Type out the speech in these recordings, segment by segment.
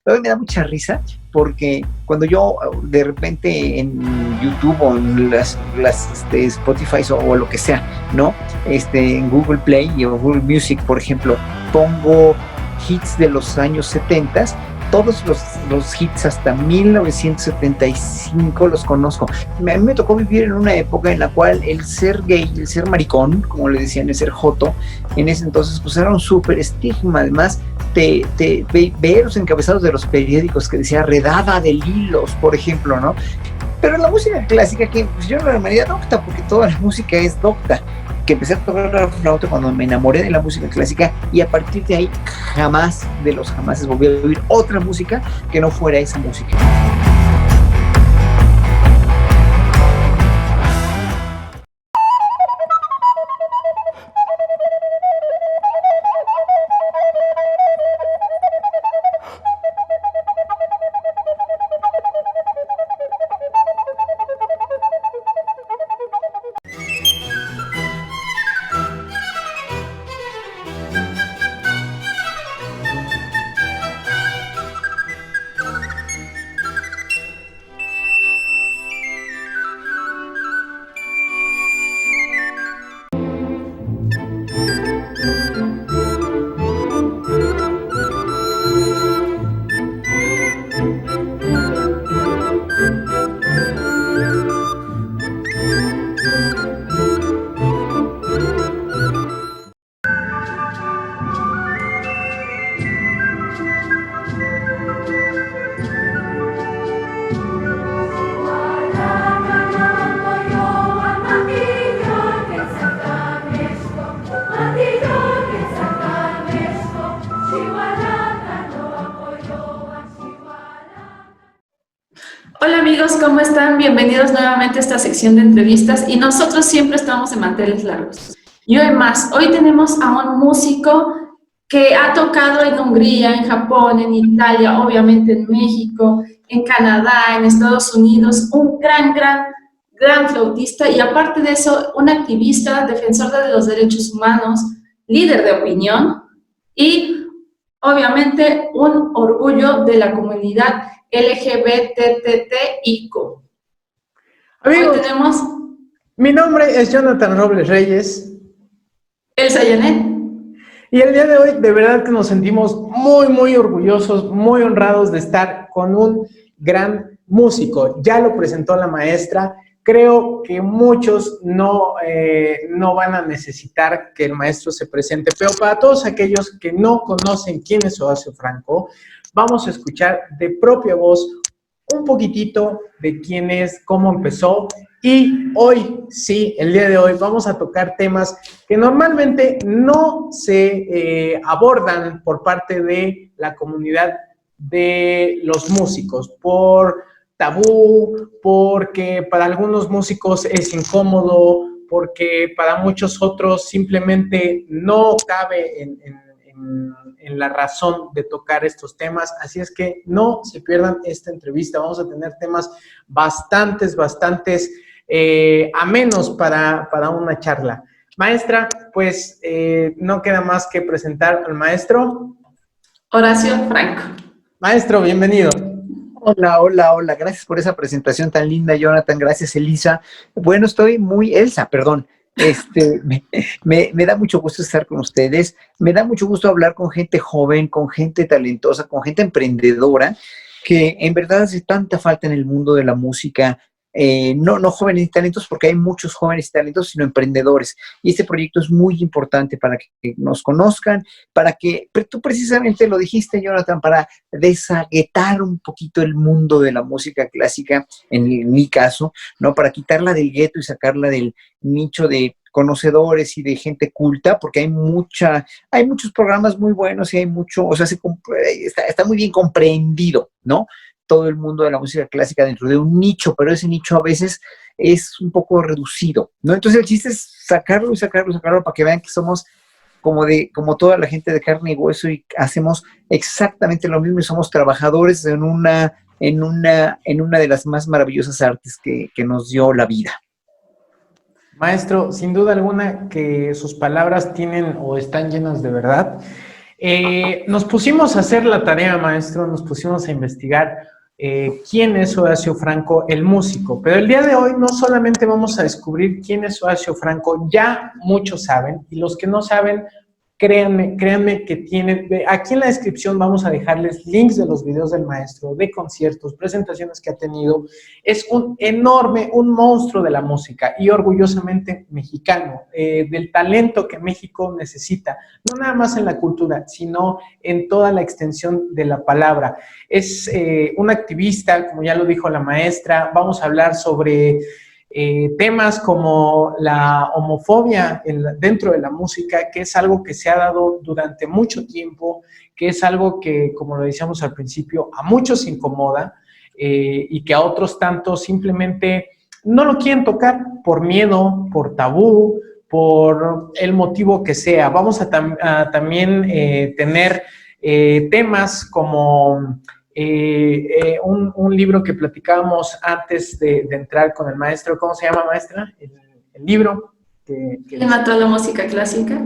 Luego me da mucha risa porque cuando yo de repente en YouTube o en las Spotify o lo que sea, ¿no? En Google Play o Google Music, por ejemplo, pongo hits de los años 70, todos los hits hasta 1975 los conozco. A mí me tocó vivir en una época en la cual el ser gay, el ser maricón, como le decían, el ser joto, en ese entonces pues era un súper estigma. Además, veía los encabezados de los periódicos que decía redada de hilos, por ejemplo, ¿no? Pero en la música clásica, que pues, yo no la llamaría docta, porque toda la música es docta, que empecé a tocar la flauta cuando me enamoré de la música clásica, y a partir de ahí jamás de los jamases volví a oír otra música que no fuera esa música. Hola amigos, ¿cómo están? Bienvenidos nuevamente a esta sección de entrevistas y nosotros siempre estamos en manteles largos. Y hoy más, hoy tenemos a un músico que ha tocado en Hungría, en Japón, en Italia, obviamente en México, en Canadá, en Estados Unidos, un gran flautista y aparte de eso, un activista, defensor de los derechos humanos, líder de opinión y obviamente un orgullo de la comunidad LGBTTIQ. Amigos, hoy tenemos... Mi nombre es Jonathan Robles Reyes. Elsa Janet. Y el día de hoy, de verdad que nos sentimos muy orgullosos, muy honrados de estar con un gran músico. Ya lo presentó la maestra. Creo que muchos no van a necesitar que el maestro se presente, pero para todos aquellos que no conocen quién es Horacio Franco, vamos a escuchar de propia voz un poquitito de quién es, cómo empezó. Y hoy, sí, el día de hoy vamos a tocar temas que normalmente no se abordan por parte de la comunidad de los músicos, por tabú, porque para algunos músicos es incómodo, porque para muchos otros simplemente no cabe en la razón de tocar estos temas. Así es que no se pierdan esta entrevista. Vamos a tener temas bastantes amenos para una charla. Maestra, pues no queda más que presentar al maestro Horacio Franco. Maestro, bienvenido. Hola, gracias por esa presentación tan linda, Jonathan, gracias, Elisa. Bueno, estoy muy, Elsa, perdón. Me da mucho gusto estar con ustedes, me da mucho gusto hablar con gente joven, con gente talentosa, con gente emprendedora, que en verdad hace tanta falta en el mundo de la música. No jóvenes y talentos, porque hay muchos jóvenes y talentos, sino emprendedores. Y este proyecto es muy importante para que nos conozcan, para que, pero tú precisamente lo dijiste, Jonathan, para desaguetar un poquito el mundo de la música clásica, en mi caso, ¿no? Para quitarla del gueto y sacarla del nicho de conocedores y de gente culta, porque hay muchos programas muy buenos y hay mucho, o sea, está muy bien comprendido, ¿no? Todo el mundo de la música clásica dentro de un nicho, pero ese nicho a veces es un poco reducido, ¿no? Entonces el chiste es sacarlo para que vean que somos como toda la gente de carne y hueso y hacemos exactamente lo mismo y somos trabajadores en una de las más maravillosas artes que nos dio la vida. Maestro, sin duda alguna que sus palabras tienen o están llenas de verdad. Nos pusimos a hacer la tarea, maestro, nos pusimos a investigar quién es Horacio Franco, el músico. Pero el día de hoy no solamente vamos a descubrir quién es Horacio Franco, ya muchos saben, y los que no saben, créanme que tienen, aquí en la descripción vamos a dejarles links de los videos del maestro, de conciertos, presentaciones que ha tenido. Es un enorme, un monstruo de la música y orgullosamente mexicano, del talento que México necesita, no nada más en la cultura, sino en toda la extensión de la palabra. Es un activista, como ya lo dijo la maestra. Vamos a hablar sobre temas como la homofobia dentro de la música, que es algo que se ha dado durante mucho tiempo, que es algo que, como lo decíamos al principio, a muchos incomoda y que a otros tantos simplemente no lo quieren tocar por miedo, por tabú, por el motivo que sea. Vamos a también tener temas como un libro que platicábamos antes de entrar con el maestro. ¿Cómo se llama, maestra? El libro. ¿Quién mató a la música clásica?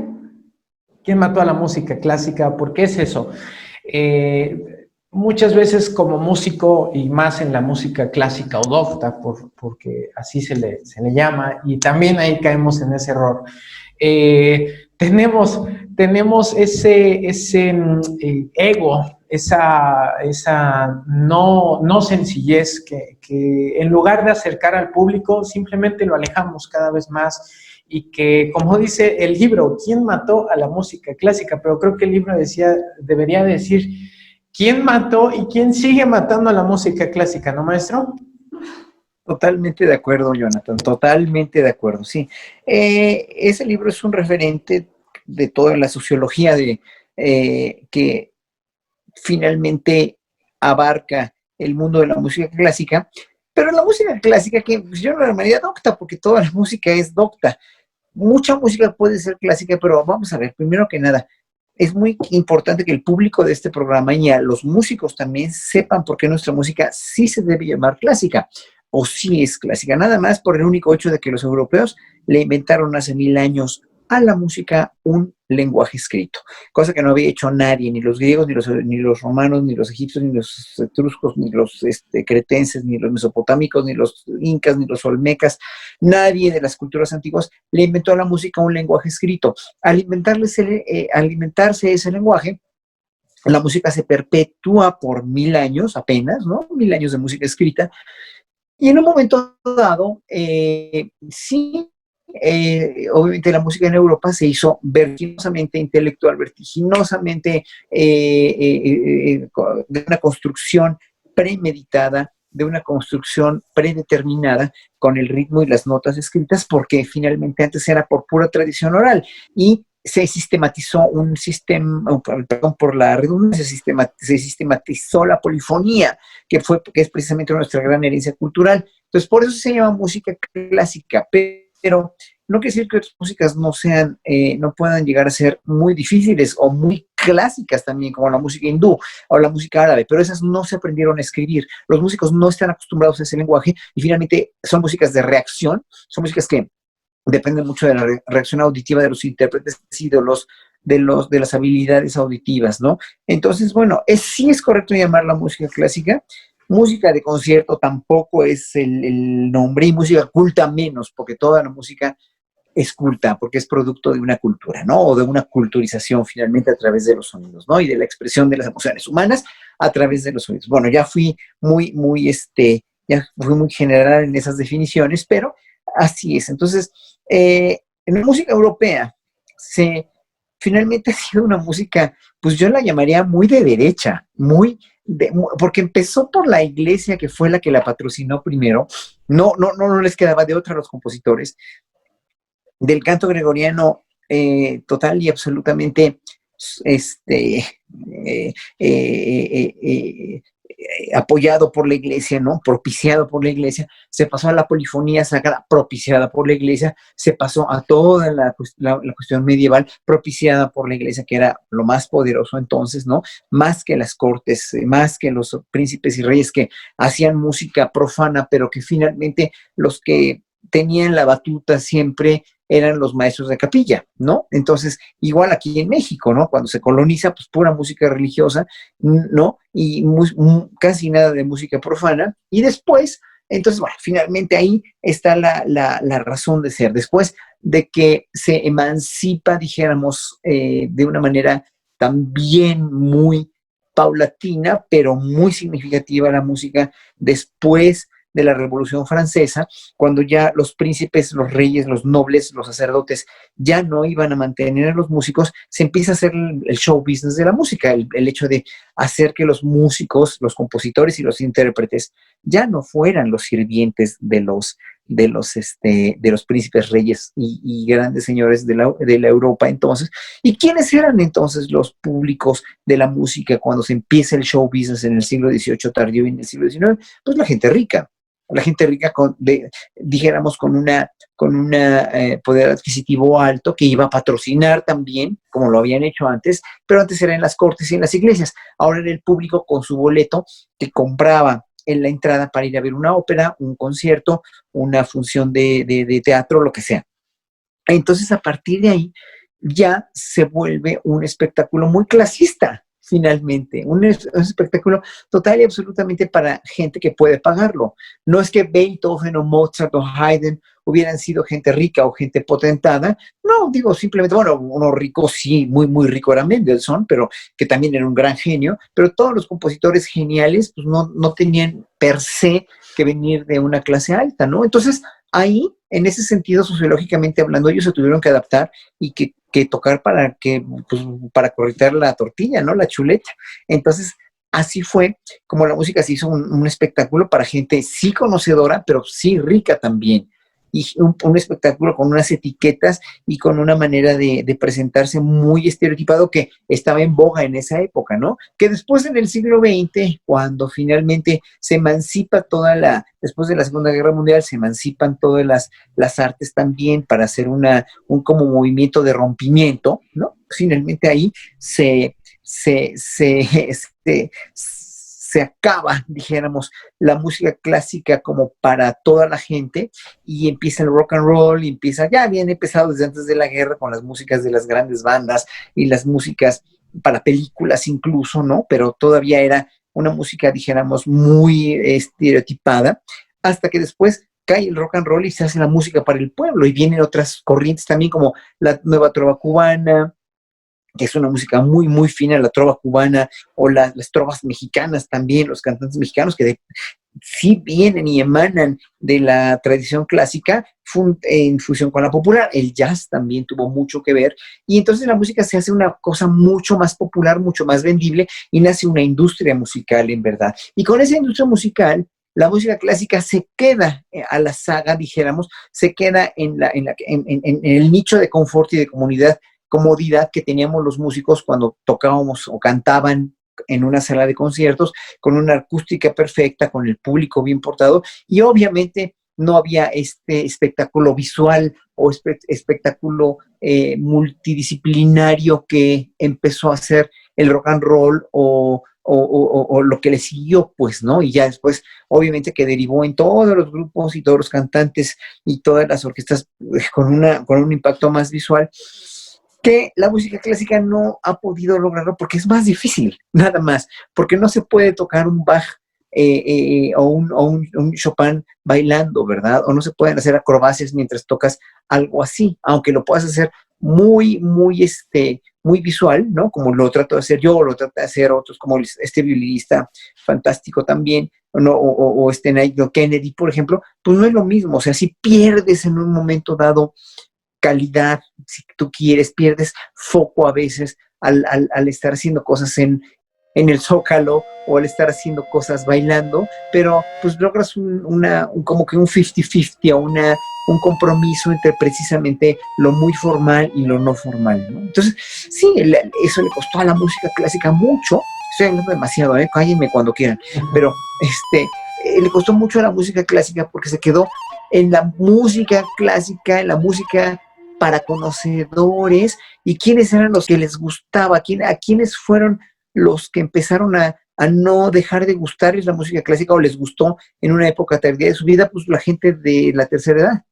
¿Quién mató a la música clásica? ¿Por qué es eso? Muchas veces como músico, y más en la música clásica o docta, porque así se le llama, y también ahí caemos en ese error. Tenemos ese ego, esa no sencillez que en lugar de acercar al público, simplemente lo alejamos cada vez más. Y que, como dice el libro, ¿quién mató a la música clásica? Pero creo que el libro debería decir, ¿quién mató y quién sigue matando a la música clásica? ¿No, maestro? Totalmente de acuerdo, Jonathan, totalmente de acuerdo, sí. Ese libro es un referente de toda la sociología que finalmente abarca el mundo de la música clásica, pero la música clásica que pues, yo no la llamaría docta, porque toda la música es docta. Mucha música puede ser clásica, pero vamos a ver, primero que nada, es muy importante que el público de este programa y a los músicos también sepan por qué nuestra música sí se debe llamar clásica, o sí es clásica, nada más por el único hecho de que los europeos le inventaron hace 1000 años a la música un lenguaje escrito, cosa que no había hecho nadie, ni los griegos, ni los romanos, ni los egipcios, ni los etruscos, ni los cretenses, ni los mesopotámicos, ni los incas, ni los olmecas. Nadie de las culturas antiguas le inventó a la música un lenguaje escrito. Al inventarse ese lenguaje, la música se perpetúa por 1000 años apenas, ¿no? 1000 años de música escrita. Y en un momento dado, sí, obviamente la música en Europa se hizo vertiginosamente intelectual, vertiginosamente de una construcción premeditada, de una construcción predeterminada con el ritmo y las notas escritas, porque finalmente antes era por pura tradición oral y se sistematizó un sistema, perdón por la redundancia, se sistematizó la polifonía, que es precisamente nuestra gran herencia cultural. Entonces, por eso se llama música clásica, pero no quiere decir que otras músicas no puedan llegar a ser muy difíciles o muy clásicas también, como la música hindú o la música árabe, pero esas no se aprendieron a escribir. Los músicos no están acostumbrados a ese lenguaje y finalmente son músicas de reacción, son músicas que dependen mucho de la reacción auditiva de los intérpretes y de las habilidades auditivas, ¿no? Entonces, bueno, sí es correcto llamarla música clásica. Música de concierto tampoco es el nombre, y música culta menos, porque toda la música es culta, porque es producto de una cultura, ¿no? O de una culturización finalmente a través de los sonidos, ¿no? Y de la expresión de las emociones humanas a través de los sonidos. Bueno, ya fui muy general en esas definiciones, pero así es. Entonces, en la música europea finalmente ha sido una música, pues yo la llamaría muy de derecha, porque empezó por la iglesia, que fue la que la patrocinó primero. No les quedaba de otra a los compositores del canto gregoriano, total y absolutamente apoyado por la iglesia, ¿no? Propiciado por la iglesia, se pasó a la polifonía sagrada, propiciada por la iglesia, se pasó a toda la cuestión medieval, propiciada por la iglesia, que era lo más poderoso entonces, ¿no? Más que las cortes, más que los príncipes y reyes que hacían música profana, pero que finalmente los que tenían la batuta siempre eran los maestros de capilla, ¿no? Entonces, igual aquí en México, ¿no? Cuando se coloniza, pues pura música religiosa, ¿no? Y casi nada de música profana. Y después, entonces, bueno, finalmente ahí está la razón de ser. Después de que se emancipa, dijéramos, de una manera también muy paulatina, pero muy significativa la música después de la Revolución Francesa, cuando ya los príncipes, los reyes, los nobles, los sacerdotes ya no iban a mantener a los músicos, se empieza a hacer el show business de la música, el hecho de hacer que los músicos, los compositores y los intérpretes ya no fueran los sirvientes de los príncipes reyes y grandes señores de la Europa entonces. ¿Y quiénes eran entonces los públicos de la música cuando se empieza el show business en el siglo XVIII tardío y en el siglo XIX? Pues la gente rica dijéramos con un poder adquisitivo alto que iba a patrocinar también, como lo habían hecho antes, pero antes era en las cortes y en las iglesias. Ahora era el público con su boleto que compraba en la entrada para ir a ver una ópera, un concierto, una función de teatro, lo que sea. Entonces, a partir de ahí, ya se vuelve un espectáculo muy clasista, finalmente, un espectáculo total y absolutamente para gente que puede pagarlo. No es que Beethoven o Mozart o Haydn hubieran sido gente rica o gente potentada, no, digo simplemente, bueno, uno rico sí, muy, muy rico era Mendelssohn, pero que también era un gran genio, pero todos los compositores geniales pues no tenían per se que venir de una clase alta, ¿no? Entonces, ahí, en ese sentido, sociológicamente hablando, ellos se tuvieron que adaptar y que tocar para corritar la tortilla, ¿no? La chuleta. Entonces, así fue como la música se hizo un espectáculo para gente sí conocedora, pero sí rica también. Y un espectáculo con unas etiquetas y con una manera de presentarse muy estereotipado que estaba en boga en esa época, ¿no? Que después en el siglo XX, cuando finalmente se emancipa después de la Segunda Guerra Mundial, se emancipan todas las artes también para hacer un como movimiento de rompimiento, ¿no? Finalmente ahí se acaba, dijéramos, la música clásica como para toda la gente y empieza el rock and roll y ya habían empezado desde antes de la guerra con las músicas de las grandes bandas y las músicas para películas incluso, ¿no? Pero todavía era una música, dijéramos, muy estereotipada, hasta que después cae el rock and roll y se hace la música para el pueblo y vienen otras corrientes también como la nueva trova cubana, que es una música muy, muy fina, la trova cubana, o las trovas mexicanas también, los cantantes mexicanos que sí vienen y emanan de la tradición clásica en fusión con la popular. El jazz también tuvo mucho que ver, y entonces la música se hace una cosa mucho más popular, mucho más vendible, y nace una industria musical en verdad. Y con esa industria musical, la música clásica se queda a la saga, dijéramos, se queda en el nicho de confort y de comodidad que teníamos los músicos cuando tocábamos o cantaban en una sala de conciertos, con una acústica perfecta, con el público bien portado, y obviamente no había este espectáculo visual o espectáculo multidisciplinario que empezó a hacer el rock and roll o lo que le siguió, pues, ¿no? Y ya después, obviamente, que derivó en todos los grupos y todos los cantantes y todas las orquestas con un impacto más visual, que la música clásica no ha podido lograrlo porque es más difícil, nada más, porque no se puede tocar un Bach o un Chopin bailando, ¿verdad? O no se pueden hacer acrobacias mientras tocas algo así, aunque lo puedas hacer muy, muy, muy visual, ¿no? Como lo trato de hacer yo, o lo trata de hacer otros, como este violinista fantástico también, ¿no? O Nigel Kennedy, por ejemplo, pues no es lo mismo, o sea, si pierdes en un momento dado calidad, si tú quieres, pierdes foco a veces al estar haciendo cosas en el Zócalo o al estar haciendo cosas bailando, pero pues logras como que un 50-50 o un compromiso entre precisamente lo muy formal y lo no formal, ¿no? Entonces, sí, eso le costó a la música clásica mucho. Estoy hablando demasiado, cállenme cuando quieran, pero le costó mucho a la música clásica porque se quedó en la música clásica, en la música para conocedores, y quiénes eran los que les gustaba, a quiénes fueron los que empezaron a no dejar de gustarles la música clásica o les gustó en una época tardía de su vida, pues la gente de la tercera edad.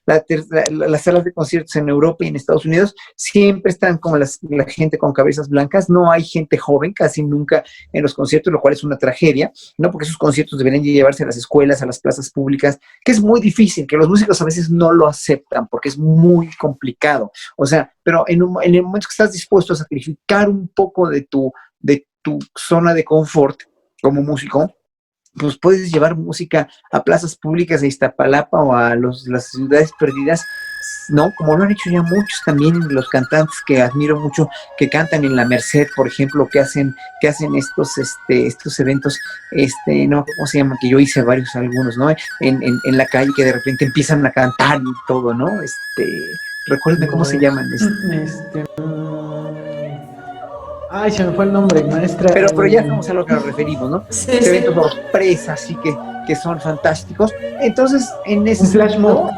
Las salas de conciertos en Europa y en Estados Unidos siempre están como la gente con cabezas blancas, no hay gente joven casi nunca en los conciertos, lo cual es una tragedia, ¿no? Porque esos conciertos deberían llevarse a las escuelas, a las plazas públicas, que es muy difícil, que los músicos a veces no lo aceptan porque es muy complicado. O sea, pero en el momento que estás dispuesto a sacrificar un poco de tu zona de confort como músico, pues puedes llevar música a plazas públicas de Iztapalapa o a las ciudades perdidas, ¿no? Como lo han hecho ya muchos también los cantantes que admiro mucho, que cantan en la Merced, por ejemplo, que hacen estos eventos, no, ¿cómo se llama? Que yo hice algunos, ¿no? En la calle, que de repente empiezan a cantar y todo, ¿no? Recuérdenme cómo se llaman. Ay, se me fue el nombre, maestra. Pero ya estamos a lo que nos referimos, ¿no? Sí, Eventos sorpresa, así que son fantásticos. Entonces, en ese... ¿Un flash mob?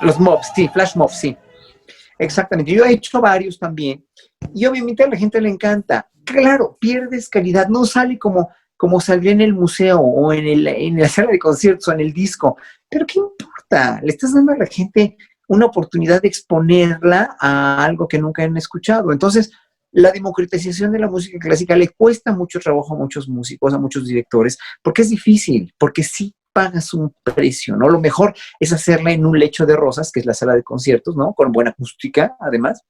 Los mobs, sí, flash mobs, sí. Exactamente. Yo he hecho varios también. Y obviamente a la gente le encanta. Claro, pierdes calidad. No sale como saldría en el museo o en la sala de conciertos o en el disco. Pero ¿qué importa? Le estás dando a la gente una oportunidad de exponerla a algo que nunca han escuchado. Entonces, la democratización de la música clásica le cuesta mucho trabajo a muchos músicos, a muchos directores, porque es difícil, porque sí pagas un precio, ¿no? Lo mejor es hacerla en un lecho de rosas, que es la sala de conciertos, ¿no? Con buena acústica, además.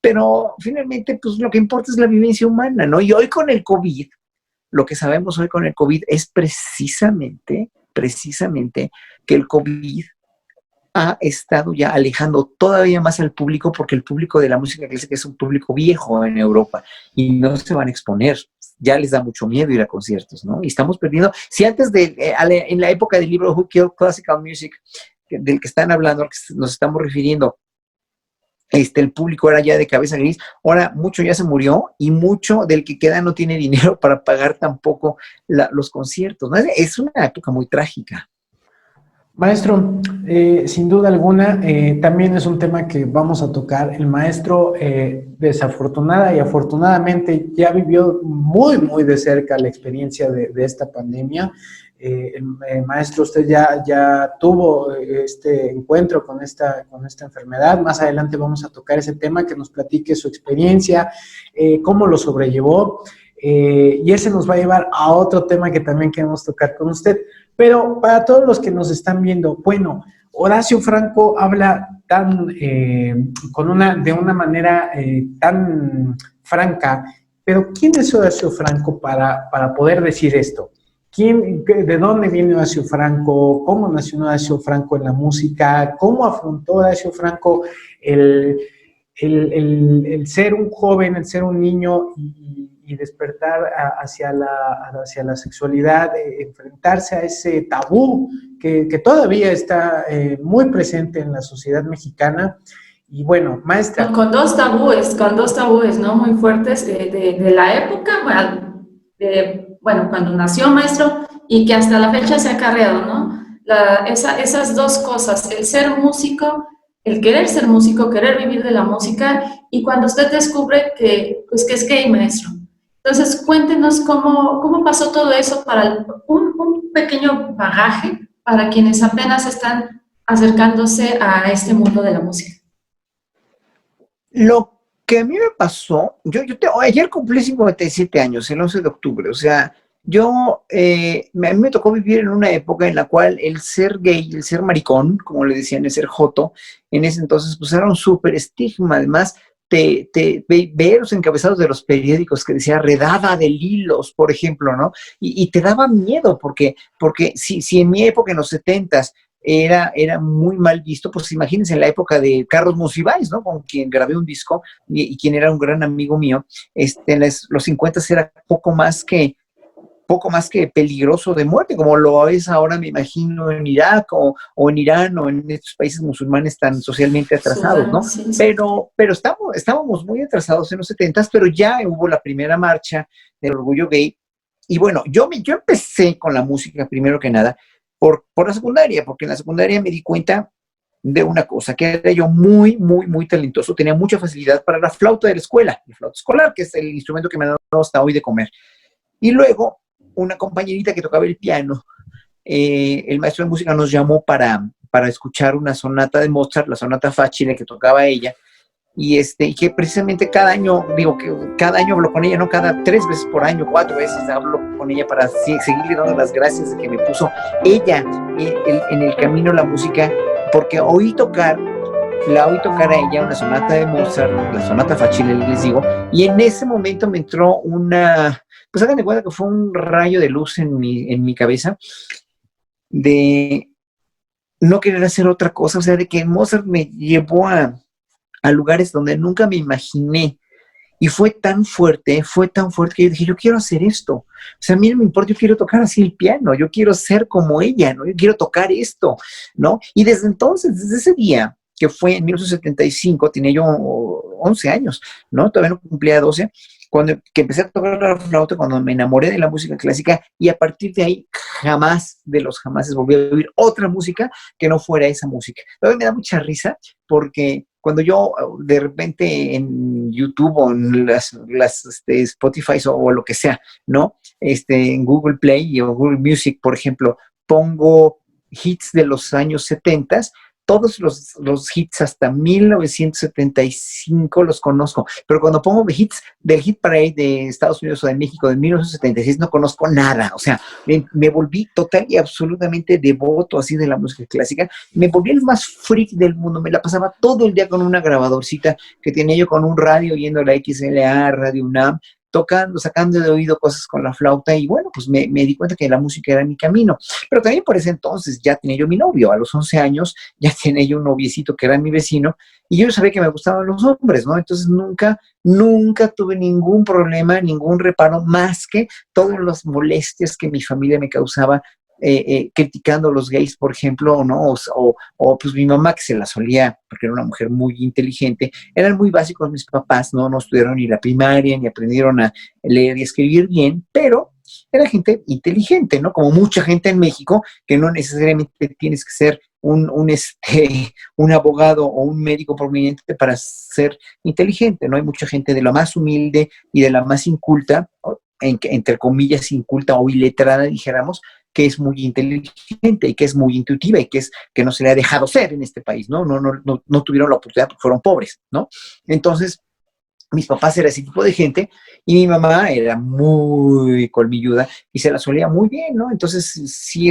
Pero finalmente, pues lo que importa es la vivencia humana, ¿no? Y hoy con el COVID, lo que sabemos hoy con el COVID es precisamente que el COVID ha estado ya alejando todavía más al público, porque el público de la música clásica es un público viejo en Europa y no se van a exponer. Ya les da mucho miedo ir a conciertos, ¿no? Y estamos perdiendo. Si antes en la época del libro Who Killed Classical Music, del que están hablando, al que nos estamos refiriendo, el público era ya de cabeza gris, ahora mucho ya se murió y mucho del que queda no tiene dinero para pagar tampoco los conciertos, ¿no? Es una época muy trágica. Maestro, sin duda alguna, también es un tema que vamos a tocar. El maestro, desafortunada y afortunadamente, ya vivió muy, muy de cerca la experiencia de esta pandemia. Maestro, usted ya tuvo este encuentro con esta enfermedad. Más adelante vamos a tocar ese tema, que nos platique su experiencia, cómo lo sobrellevó. Y ese nos va a llevar a otro tema que también queremos tocar con usted. Pero para todos los que nos están viendo, bueno, Horacio Franco habla de una manera tan franca, pero ¿quién es Horacio Franco para poder decir esto? ¿De dónde viene Horacio Franco? ¿Cómo nació Horacio Franco en la música? ¿Cómo afrontó Horacio Franco el ser un joven, el ser un niño y despertar hacia la sexualidad, enfrentarse a ese tabú que todavía está muy presente en la sociedad mexicana? Y bueno, maestra. Con dos tabúes, ¿no? Muy fuertes de la época, bueno, cuando nació, maestro, y que hasta la fecha se ha acarreado, ¿no? Esas dos cosas, el ser músico, el querer ser músico, querer vivir de la música, y cuando usted descubre que es gay, maestro. Entonces, cuéntenos cómo pasó todo eso para un pequeño bagaje para quienes apenas están acercándose a este mundo de la música. Lo que a mí me pasó, ayer cumplí 57 años, el 11 de octubre, o sea, a mí me tocó vivir en una época en la cual el ser gay, el ser maricón, como le decían, el ser joto, en ese entonces, pues era un súper estigma. Además, ver los encabezados de los periódicos que decía redada de Lilos, por ejemplo, ¿no? Y te daba miedo, porque si en mi época, en los 70s, era muy mal visto, pues imagínense en la época de Carlos Monsiváis, ¿no? Con quien grabé un disco y quien era un gran amigo mío, en los 50s era poco más que peligroso de muerte, como lo es ahora, me imagino, en Irak o en Irán o en estos países musulmanes tan socialmente atrasados, ¿no? Sí, sí. Pero estábamos muy atrasados en los 70s, pero ya hubo la primera marcha del orgullo gay. Y bueno, yo empecé con la música primero que nada por la secundaria, porque en la secundaria me di cuenta de una cosa, que era yo muy, muy, muy talentoso, tenía mucha facilidad para la flauta de la escuela, la flauta escolar, que es el instrumento que me ha dado hasta hoy de comer. Y luego, una compañerita que tocaba el piano, el maestro de música nos llamó para para escuchar una sonata de Mozart, la sonata facile que tocaba ella, y que precisamente cada año, digo que cada año hablo con ella, no cada 3 veces por año, 4 veces hablo con ella para seguirle dando las gracias de que me puso ella en el camino la música, porque la oí tocar a ella una sonata de Mozart, la sonata facile, les digo, y en ese momento me entró pues hagan de cuenta que fue un rayo de luz en mi cabeza de no querer hacer otra cosa, o sea, de que Mozart me llevó a lugares donde nunca me imaginé. Y fue tan fuerte que yo dije, yo quiero hacer esto. O sea, a mí no me importa, yo quiero tocar así el piano, yo quiero ser como ella, ¿no? Yo quiero tocar esto, ¿no? Y desde entonces, desde ese día, que fue en 1975, tenía yo 11 años, ¿no? Todavía no cumplía 12, que empecé a tocar la flauta, cuando me enamoré de la música clásica, y a partir de ahí, jamás de los jamases volví a oír otra música que no fuera esa música. Todavía me da mucha risa, porque cuando yo de repente en YouTube o en las Spotify o lo que sea, ¿no? En Google Play o Google Music, por ejemplo, pongo hits de los años 70, todos los hits hasta 1975 los conozco, pero cuando pongo hits del Hit Parade de Estados Unidos o de México de 1976 no conozco nada. O sea, me volví total y absolutamente devoto así de la música clásica, me volví el más freak del mundo, me la pasaba todo el día con una grabadorcita que tenía yo con un radio, yendo a la XLA, Radio UNAM, tocando, sacando de oído cosas con la flauta, y bueno, pues me di cuenta que la música era mi camino. Pero también por ese entonces ya tenía yo mi novio, a los 11 años ya tenía yo un noviecito que era mi vecino, y yo sabía que me gustaban los hombres, ¿no? Entonces nunca tuve ningún problema, ningún reparo, más que todas las molestias que mi familia me causaba, criticando a los gays, por ejemplo, ¿no? O pues mi mamá, que se la solía, porque era una mujer muy inteligente. Eran muy básicos mis papás, no estudiaron ni la primaria, ni aprendieron a leer y escribir bien, pero era gente inteligente, ¿no? Como mucha gente en México, que no necesariamente tienes que ser un abogado o un médico prominente para ser inteligente, ¿no? Hay mucha gente de la más humilde y de la más inculta, entre comillas inculta o iletrada, dijéramos, que es muy inteligente y que es muy intuitiva y que no se le ha dejado ser en este país, ¿no? No tuvieron la oportunidad porque fueron pobres, ¿no? Entonces, mis papás eran ese tipo de gente, y mi mamá era muy colmilluda y se la solía muy bien, ¿no? Entonces, sí,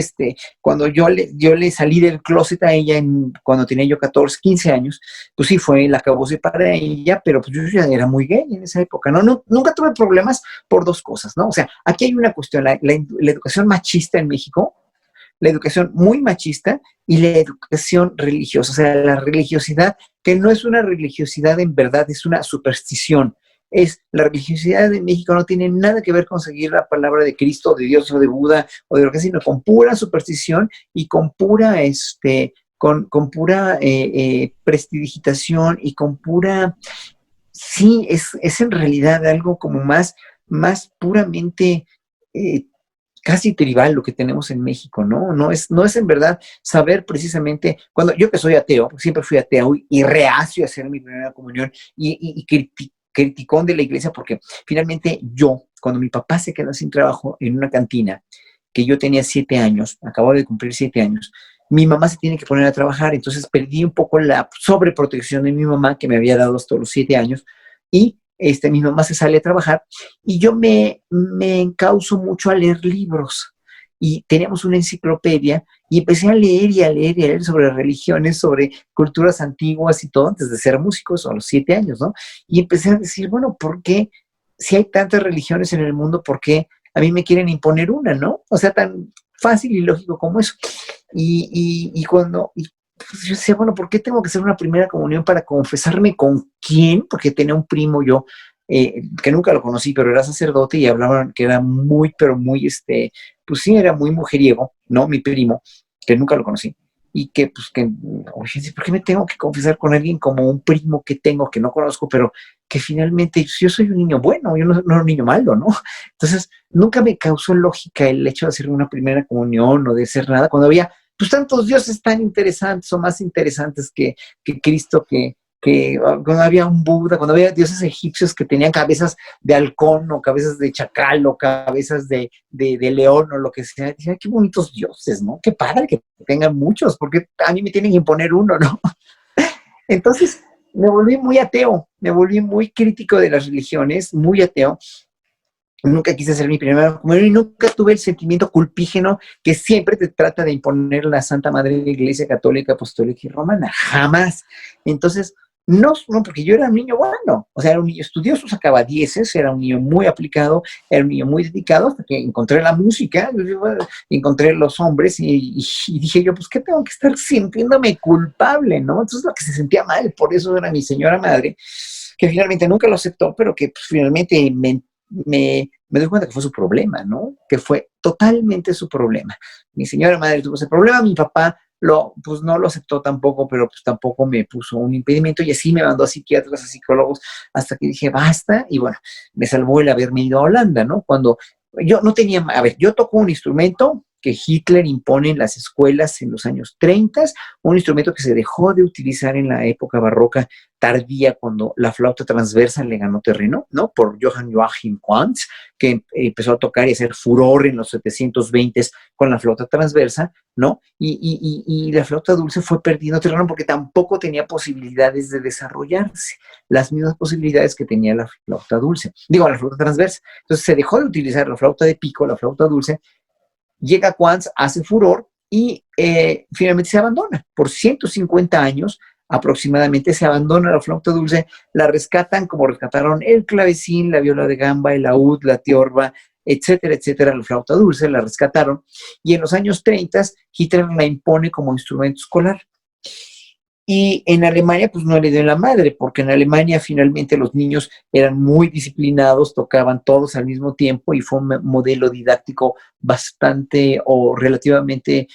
cuando yo le salí del closet a ella cuando tenía yo 14, 15 años, pues sí fue el acabose para ella, pero pues yo ya era muy gay en esa época, ¿no? Nunca tuve problemas por 2 cosas, ¿no? O sea, aquí hay una cuestión, la educación machista en México, la educación muy machista y la educación religiosa, o sea, la religiosidad, que no es una religiosidad en verdad, es una superstición. La religiosidad de México no tiene nada que ver con seguir la palabra de Cristo, de Dios o de Buda o de lo que sea, sino con pura superstición y con pura, con pura prestidigitación y con pura, sí, es en realidad algo como más puramente casi tribal lo que tenemos en México, ¿no? No es en verdad saber precisamente, cuando yo que soy ateo, siempre fui ateo y reacio a hacer mi primera comunión y criticón de la iglesia, porque finalmente yo, cuando mi papá se quedó sin trabajo en una cantina, que yo tenía 7 años, acabo de cumplir 7 años, mi mamá se tiene que poner a trabajar, entonces perdí un poco la sobreprotección de mi mamá, que me había dado hasta los 7 años, y mi mamá se sale a trabajar, y yo me encauzo mucho a leer libros, y teníamos una enciclopedia, y empecé a leer y a leer y a leer sobre religiones, sobre culturas antiguas y todo, antes de ser músicos, a los 7 años, ¿no? Y empecé a decir, bueno, ¿por qué, si hay tantas religiones en el mundo, por qué a mí me quieren imponer una, ¿no? O sea, tan fácil y lógico como eso. Y pues yo decía, bueno, ¿por qué tengo que hacer una primera comunión para confesarme con quién? Porque tenía un primo yo, que nunca lo conocí, pero era sacerdote, y hablaban que era muy, pero muy, pues sí, era muy mujeriego, ¿no? Mi primo, que nunca lo conocí. Y que, pues, oye, ¿por qué me tengo que confesar con alguien como un primo que tengo, que no conozco, pero que finalmente pues, yo soy un niño bueno, yo no un niño malo, ¿no? Entonces, nunca me causó lógica el hecho de hacer una primera comunión o de hacer nada, cuando había pues tantos dioses tan interesantes o más interesantes que Cristo, que cuando había un Buda, cuando había dioses egipcios que tenían cabezas de halcón o cabezas de chacal o cabezas de león o lo que sea, decía, qué bonitos dioses, ¿no? Qué padre que tengan muchos, porque a mí me tienen que imponer uno, ¿no? Entonces me volví muy ateo, me volví muy crítico de las religiones, muy ateo. Nunca quise ser mi primera comunión y nunca tuve el sentimiento culpígeno que siempre te trata de imponer la Santa Madre de la Iglesia Católica, Apostólica y Romana. Jamás. Entonces, no, porque yo era un niño bueno, o sea, era un niño estudioso, sacaba dieces, era un niño muy aplicado, era un niño muy dedicado, hasta que encontré la música, encontré los hombres y dije yo, pues, ¿qué tengo que estar sintiéndome culpable, no? Entonces, lo que se sentía mal, por eso era mi señora madre, que finalmente nunca lo aceptó, pero que pues, finalmente me doy cuenta que fue su problema, ¿no? Que fue totalmente su problema. Mi señora madre tuvo ese problema, mi papá pues no lo aceptó tampoco, pero pues tampoco me puso un impedimento y así me mandó a psiquiatras, a psicólogos, hasta que dije, basta, y bueno, me salvó el haberme ido a Holanda, ¿no? Cuando yo no tenía, a ver, yo toco un instrumento que Hitler impone en las escuelas en los años 30, un instrumento que se dejó de utilizar en la época barroca tardía, cuando la flauta transversa le ganó terreno, ¿no? Por Johann Joachim Quantz, que empezó a tocar y hacer furor en los 720 con la flauta transversa, ¿no? Y la flauta dulce fue perdiendo terreno porque tampoco tenía posibilidades de desarrollarse, las mismas posibilidades que tenía la flauta dulce, digo, la flauta transversa. Entonces se dejó de utilizar la flauta de pico, la flauta dulce. Llega Quantz, hace furor y finalmente se abandona. Por 150 años aproximadamente se abandona la flauta dulce, la rescatan como rescataron el clavecín, la viola de gamba, el laúd, la tiorba, etcétera, etcétera. La flauta dulce la rescataron y en los años 30 Hitler la impone como instrumento escolar. Y en Alemania, pues no le dio en la madre, porque en Alemania finalmente los niños eran muy disciplinados, tocaban todos al mismo tiempo y fue un modelo didáctico bastante o relativamente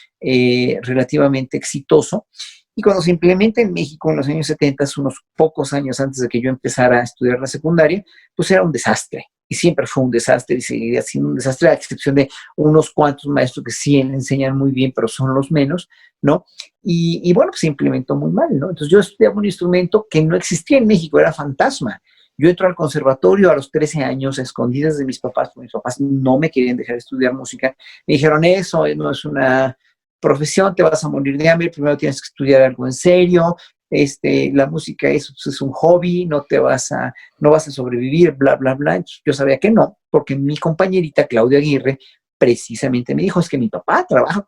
exitoso. Y cuando se implementa en México en los años 70, unos pocos años antes de que yo empezara a estudiar la secundaria, pues era un desastre. Y siempre fue un desastre y seguiría siendo un desastre, a excepción de unos cuantos maestros que sí enseñan muy bien, pero son los menos, ¿no? Y bueno, pues se implementó muy mal, ¿no? Entonces yo estudiaba un instrumento que no existía en México, era fantasma. Yo entro al conservatorio a los 13 años, a escondidas de mis papás, porque mis papás no me querían dejar estudiar música. Me dijeron, eso no es una profesión, te vas a morir de hambre, primero tienes que estudiar algo en serio, la música es un hobby, no vas a sobrevivir, bla, bla, bla. Entonces, yo sabía que no, porque mi compañerita Claudia Aguirre precisamente me dijo, es que mi papá trabaja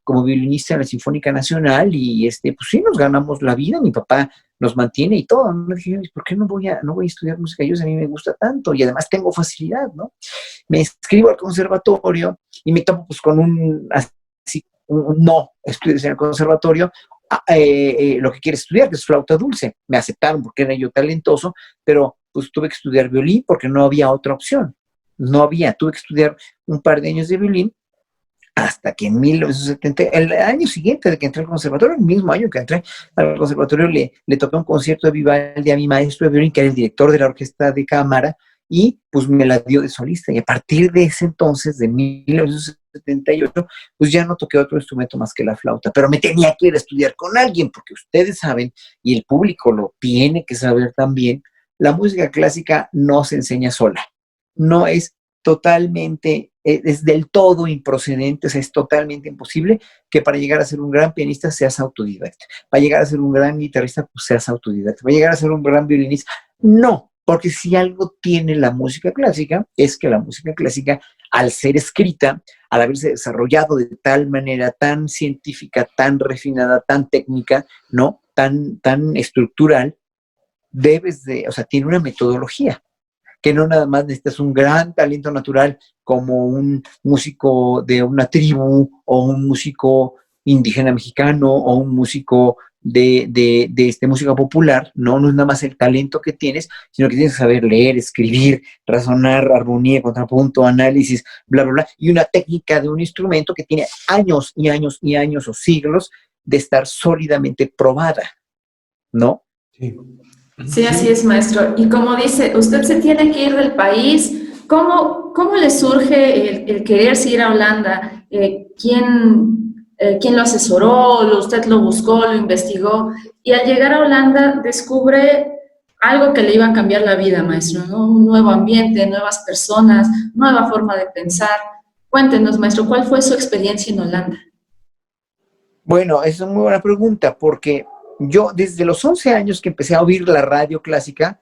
como violinista en la Sinfónica Nacional y pues sí, nos ganamos la vida, mi papá nos mantiene y todo. Me dije, ¿por qué no voy a estudiar música? A mí me gusta tanto y además tengo facilidad, ¿no? Me inscribo al conservatorio y me topo pues con un no, estudias en el conservatorio, lo que quieres estudiar, que es flauta dulce. Me aceptaron porque era yo talentoso, pero pues tuve que estudiar violín porque no había otra opción. Tuve que estudiar un par de años de violín hasta que en 1970, el año siguiente de que entré al conservatorio, el mismo año que entré al conservatorio, le toqué un concierto de Vivaldi a mi maestro de violín, que era el director de la orquesta de cámara, y pues me la dio de solista. Y a partir de ese entonces, de 1978, pues ya no toqué otro instrumento más que la flauta, pero me tenía que ir a estudiar con alguien, porque ustedes saben, y el público lo tiene que saber también, la música clásica no se enseña sola. No es totalmente, es del todo improcedente, o sea, es totalmente imposible que para llegar a ser un gran pianista seas autodidacta, para llegar a ser un gran guitarrista, pues seas autodidacta, para llegar a ser un gran violinista, no, porque si algo tiene la música clásica, es que la música clásica, al ser escrita, al haberse desarrollado de tal manera, tan científica, tan refinada, tan técnica, ¿no? Tan estructural, tiene una metodología, que no nada más necesitas un gran talento natural como un músico de una tribu o un músico indígena mexicano o un músico de música popular, no es nada más el talento que tienes, sino que tienes que saber leer, escribir, razonar, armonía, contrapunto, análisis, bla, bla, bla, y una técnica de un instrumento que tiene años y años y años o siglos de estar sólidamente probada, ¿no? Sí. Sí, así es, maestro. Y como dice, usted se tiene que ir del país. ¿Cómo le surge el quererse ir a Holanda? quién lo asesoró, usted lo buscó, lo investigó, y al llegar a Holanda descubre algo que le iba a cambiar la vida, maestro, ¿no? Un nuevo ambiente, nuevas personas, nueva forma de pensar. Cuéntenos, maestro, ¿cuál fue su experiencia en Holanda? Bueno, esa es una muy buena pregunta, porque yo desde los 11 años que empecé a oír la radio clásica,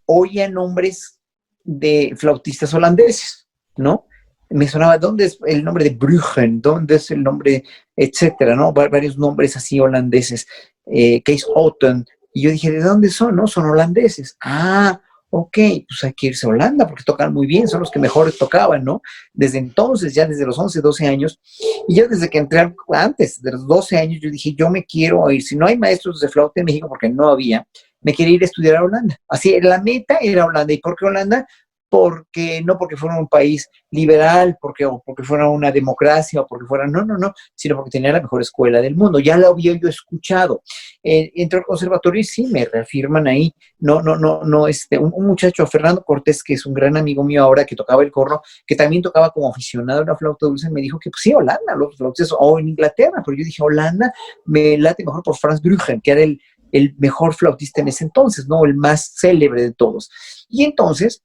oía nombres de flautistas holandeses, ¿no? Me sonaba, ¿dónde es el nombre de Bruggen? ¿Dónde es el nombre, etcétera, ¿no? Varios nombres así holandeses, Kees Otten. Y yo dije, ¿de dónde son? No, son holandeses. Ah, ok, pues hay que irse a Holanda porque tocan muy bien, son los que mejor tocaban, ¿no? Desde entonces, ya desde los 11, 12 años, y yo desde que entré, antes de los 12 años, yo dije, yo me quiero ir, si no hay maestros de flauta en México, porque no había, me quería ir a estudiar a Holanda. Así, la meta era Holanda. ¿Y por qué Holanda? Porque no porque fuera un país liberal, o porque fuera una democracia, o porque fuera, no, sino porque tenía la mejor escuela del mundo. Ya la había yo escuchado. Entré al conservatorio y sí, me reafirman ahí. No, un muchacho, Fernando Cortés, que es un gran amigo mío ahora, que tocaba el corno, que también tocaba como aficionado a la flauta dulce, me dijo que pues sí, Holanda, los flautistas, o en Inglaterra, pero yo dije, Holanda me late mejor por Frans Bruggen, que era el mejor flautista en ese entonces, ¿no? El más célebre de todos. Y entonces,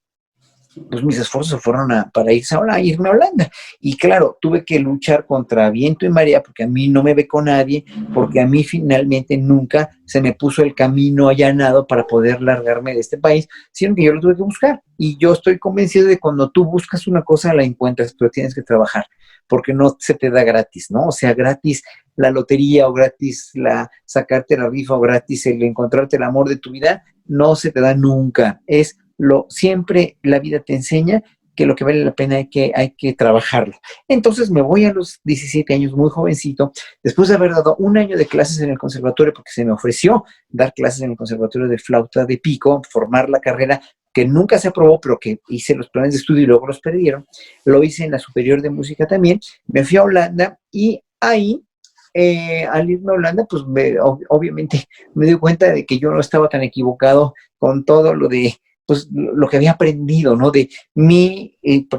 pues mis esfuerzos fueron para irme a Holanda. Y claro, tuve que luchar contra viento y marea, porque a mí no me becó nadie, porque a mí finalmente nunca se me puso el camino allanado para poder largarme de este país, sino que yo lo tuve que buscar. Y yo estoy convencido de que cuando tú buscas una cosa, la encuentras, pero tienes que trabajar, porque no se te da gratis, ¿no? O sea, gratis la lotería, o gratis sacarte la rifa, o gratis el encontrarte el amor de tu vida, no se te da nunca. Siempre la vida te enseña que lo que vale la pena hay que trabajarlo. Entonces me voy a los 17 años, muy jovencito, después de haber dado un año de clases en el conservatorio, porque se me ofreció dar clases en el conservatorio de flauta de pico, formar la carrera, que nunca se aprobó, pero que hice los planes de estudio y luego los perdieron. Lo hice en la Superior de Música también. Me fui a Holanda y ahí, al irme a Holanda, pues obviamente me di cuenta de que yo no estaba tan equivocado con todo lo de pues lo que había aprendido, ¿no? De mi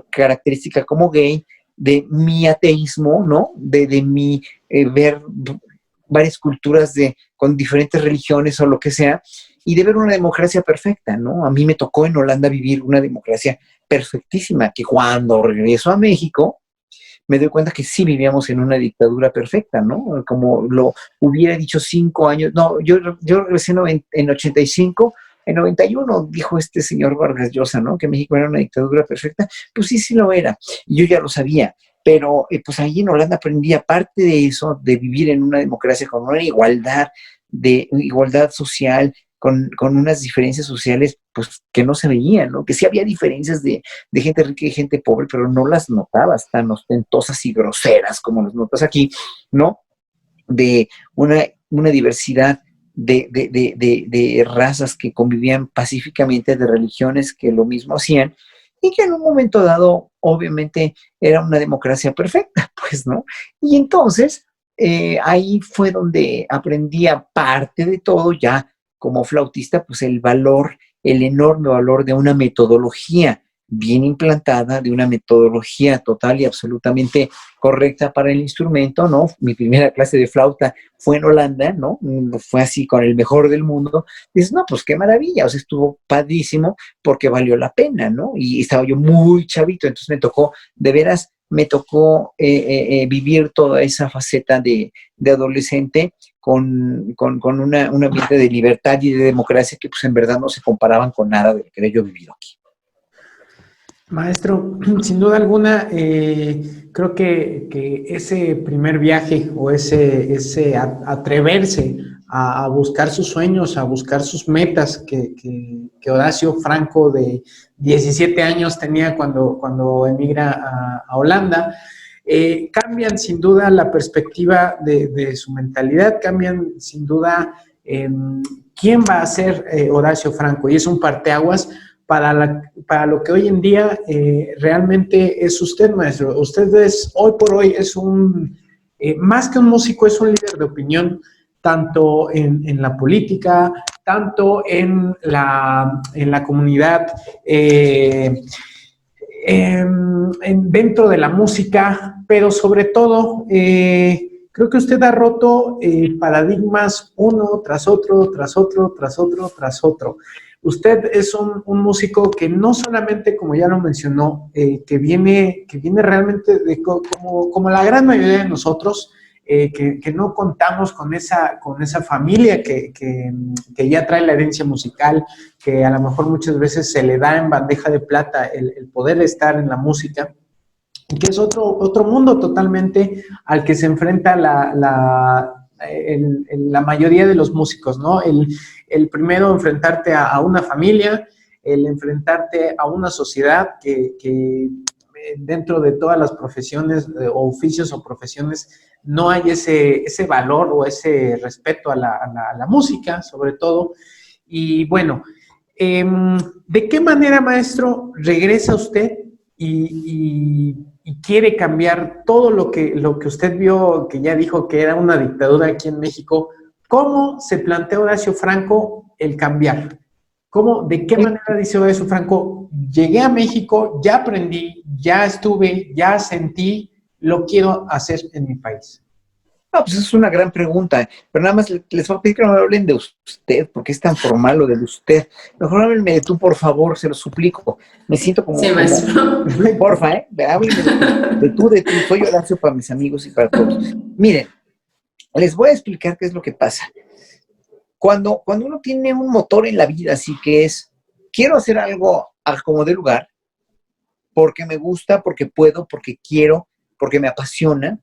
característica como gay, de mi ateísmo, ¿no? De mi ver varias culturas con diferentes religiones o lo que sea, y de ver una democracia perfecta, ¿no? A mí me tocó en Holanda vivir una democracia perfectísima, que cuando regreso a México, me doy cuenta que sí vivíamos en una dictadura perfecta, ¿no? Como lo hubiera dicho 5 años, no, yo regresé en 85, en 91 dijo este señor Vargas Llosa, ¿no? Que México era una dictadura perfecta. Pues sí, sí lo era. Y yo ya lo sabía. Pero pues ahí en Holanda aprendí, aparte de eso, de vivir en una democracia con una igualdad, social, con unas diferencias sociales pues que no se veían, ¿no? Que sí había diferencias de gente rica y gente pobre, pero no las notabas tan ostentosas y groseras como las notas aquí, ¿no? De una diversidad de razas que convivían pacíficamente, de religiones que lo mismo hacían, y que en un momento dado, obviamente, era una democracia perfecta, pues, ¿no? Y entonces, ahí fue donde aprendí, aparte de todo, ya como flautista, pues el enorme valor de una metodología bien implantada, de una metodología total y absolutamente correcta para el instrumento, ¿no? Mi primera clase de flauta fue en Holanda, ¿no? Fue así con el mejor del mundo. Dices, no, pues qué maravilla, o sea, estuvo padrísimo porque valió la pena, ¿no? Y estaba yo muy chavito, entonces me tocó vivir toda esa faceta de adolescente con un ambiente de libertad y de democracia que pues en verdad no se comparaban con nada de lo que yo he vivido aquí. Maestro, sin duda alguna, creo que ese primer viaje o ese atreverse a buscar sus sueños, a buscar sus metas que Horacio Franco de 17 años tenía cuando emigra a Holanda, cambian sin duda la perspectiva de su mentalidad, cambian sin duda quién va a ser Horacio Franco, y es un parteaguas para lo que hoy en día realmente es usted, maestro. Usted hoy por hoy es más que un músico, es un líder de opinión, tanto en la política, tanto en la comunidad, dentro de la música, pero sobre todo, creo Creo que usted ha roto paradigmas uno tras otro, tras otro, tras otro, tras otro. Usted es un músico que no solamente, como ya lo mencionó, que viene realmente como la gran mayoría de nosotros, que no contamos con esa familia que ya trae la herencia musical, que a lo mejor muchas veces se le da en bandeja de plata el poder estar en la música, que es otro mundo totalmente al que se enfrenta la mayoría de los músicos, ¿no? El primero enfrentarte a una familia, el enfrentarte a una sociedad que dentro de todas las profesiones o oficios o profesiones no hay ese valor o ese respeto a la música, sobre todo. Y bueno, ¿de qué manera, maestro, regresa usted y quiere cambiar todo lo que usted vio, que ya dijo que era una dictadura aquí en México? ¿Cómo se plantea Horacio Franco el cambiar? ¿De qué manera dice Horacio Franco? Llegué a México, ya aprendí, ya estuve, ya sentí, lo quiero hacer en mi país. No, pues es una gran pregunta, pero nada más les voy a pedir que no me hablen de usted, porque es tan formal lo de usted. Mejor háblenme de tú, por favor, se lo suplico. Me siento como... Sí, maestro. Porfa, háblenme de tú. Soy Horacio para mis amigos y para todos. Miren, les voy a explicar qué es lo que pasa. Cuando uno tiene un motor en la vida, así que es, quiero hacer algo a como de lugar, porque me gusta, porque puedo, porque quiero, porque me apasiona,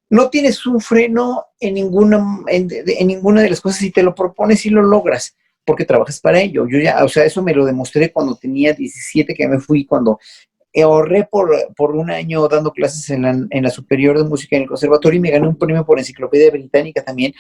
no tienes un freno en ninguna de las cosas. Si te lo propones y lo logras, porque trabajas para ello. Yo ya, o sea, eso me lo demostré cuando tenía 17, que me fui, cuando ahorré por un año dando clases en la superior de música en el conservatorio, y me gané un premio por Enciclopedia Británica también,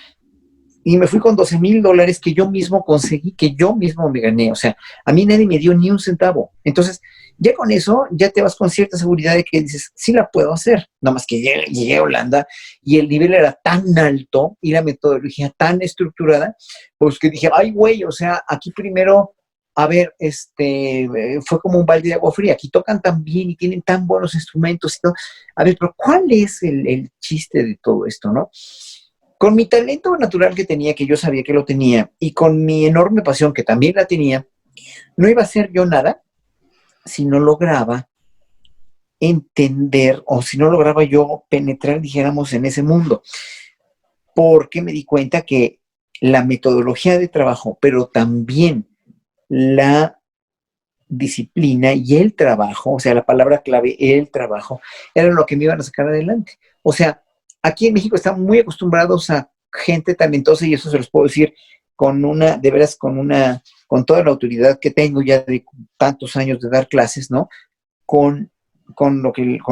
y me fui con $12,000 que yo mismo conseguí, que yo mismo me gané. O sea, a mí nadie me dio ni un centavo. Entonces, ya con eso, ya te vas con cierta seguridad de que dices, sí la puedo hacer. Nada más que llegué a Holanda y el nivel era tan alto y la metodología tan estructurada, pues que dije, ay, güey, o sea, aquí primero, a ver, fue como un balde de agua fría. Aquí tocan tan bien y tienen tan buenos instrumentos y todo. A ver, pero ¿cuál es el chiste de todo esto, no? Con mi talento natural que tenía, que yo sabía que lo tenía, y con mi enorme pasión, que también la tenía, no iba a hacer yo nada si no lograba entender, o si no lograba yo penetrar, dijéramos, en ese mundo. Porque me di cuenta que la metodología de trabajo, pero también la disciplina y el trabajo, o sea, la palabra clave, el trabajo, era lo que me iban a sacar adelante. O sea, aquí en México están muy acostumbrados a gente talentosa, y eso se los puedo decir con toda la autoridad que tengo ya de tantos años de dar clases, ¿no? Con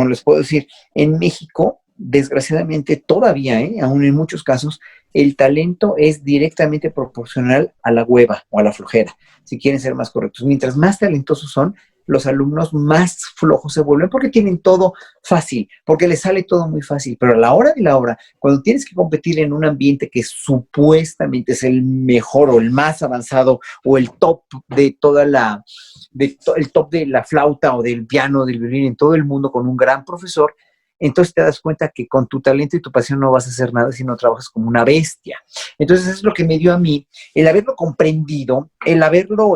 les puedo decir, en México, desgraciadamente todavía, aún en muchos casos, el talento es directamente proporcional a la hueva o a la flojera, si quieren ser más correctos. Mientras más talentosos son, los alumnos más flojos se vuelven, porque tienen todo fácil, porque les sale todo muy fácil. Pero a la hora de la hora, cuando tienes que competir en un ambiente que supuestamente es el mejor o el más avanzado o el top de el top de la flauta o del piano, del violín en todo el mundo, con un gran profesor, entonces te das cuenta que con tu talento y tu pasión no vas a hacer nada si no trabajas como una bestia. Entonces es lo que me dio a mí, el haberlo comprendido, el haberlo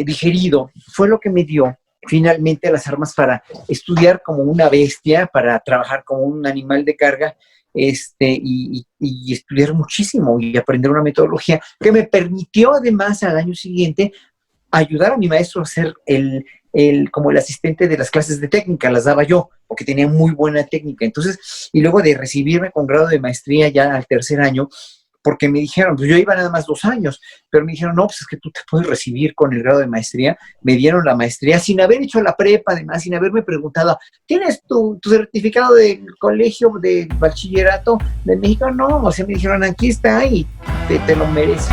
digerido, fue lo que me dio finalmente las armas para estudiar como una bestia, para trabajar como un animal de carga, y estudiar muchísimo y aprender una metodología que me permitió además al año siguiente ayudar a mi maestro a ser como el asistente de las clases de técnica. Las daba yo, porque tenía muy buena técnica. Entonces, y luego de recibirme con grado de maestría ya al tercer año, porque me dijeron, pues yo iba nada más 2 años, pero me dijeron, no, pues es que tú te puedes recibir con el grado de maestría. Me dieron la maestría sin haber hecho la prepa, además, sin haberme preguntado, ¿tienes tu certificado de colegio de bachillerato de México? No, o sea, me dijeron, aquí está y te lo mereces.